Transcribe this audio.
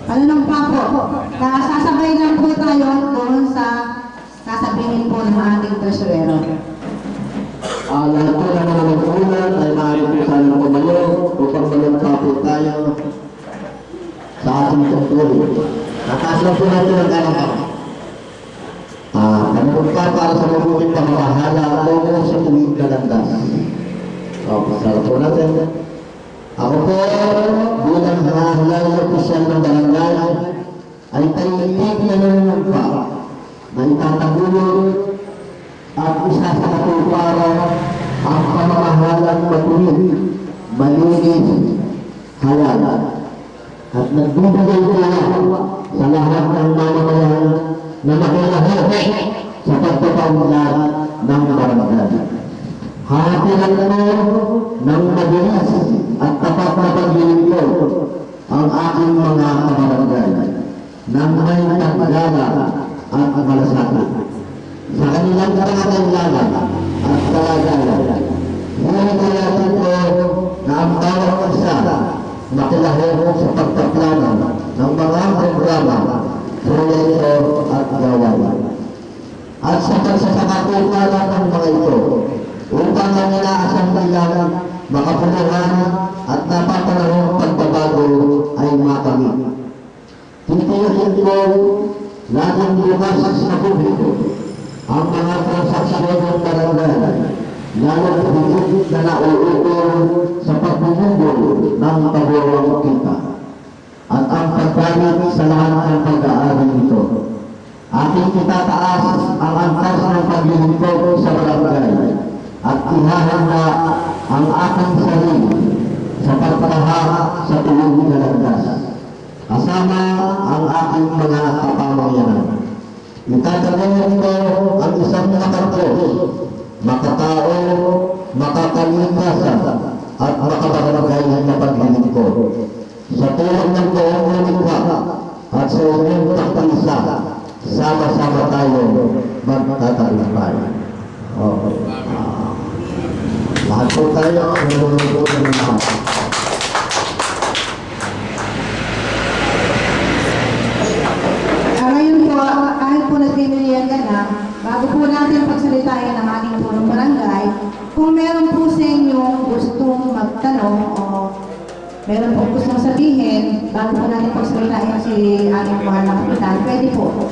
Ano nang pa po? Sasabay lang po tayo doon sa sasabihin po ng ating tresurero. Lahat po na nangunguna ay maaaring po sana kumayo upang malanta po tayo sa ating tungkol. Nataas lang po natin ang ganang kami. Panunod pa para sa mabuting pamamahala o sa tuwid na landas. Pasala po natin. Ako po, bilang halal na opisyal ng barangay, ay tayo-ibig na nunod pa na itatagulog at isa sa katuparan ang pamamahalang matuwid, malinis, halal. At nagbibigay ko sa lahat ng mamamayan na makilahok sa pagpapaunlad ng barangay. Hatilan mo ng mabilis at tapat na paglilingkod ang aking mga kabarangay ng may taggala at malasakit. Sa kanilang kakailangan at kalagayan, hinahinayatin ko na ang bawat isa makilahok sa pagpaplano ng mga programa, proyekto at gawain. At sa pagsasakatuparan ng mga ito, upang ang inaasang kailangan makapunuhan at napapanahong pagbabago ay makamit. Titiyakin ko laging bukas sa publiko ang mga transaksyon ng barangay, lalo higit na nauukol sa pagbubungol ng paborong kita at ang paggamit sa lahat ng pag-aari nito. Aking itataas ang antas ng paglilingkod sa barangay at ihahanda ang aking sarili sa pagtahak sa tuwid na landas, kasama ang aking mga kapamayanan. Itatagawin ko ang isang makatapos, makatao, makakaligasan at makabarangay na paglilingkod. Sa tulong ng buong lumikha at sa inyong pagpangisa, sama-sama tayo magtatagumpay. Lahat po tayo ang nalulungkot ng lahat. Ngayon po, kahit po nagpinilihan ka na, bago po natin pagsalitain ang ating punong barangay, kung meron po sa inyong gustong magtanong o meron po gustong sabihin, bago po natin pagsalitain si ating mahal na kapitan, pwede po.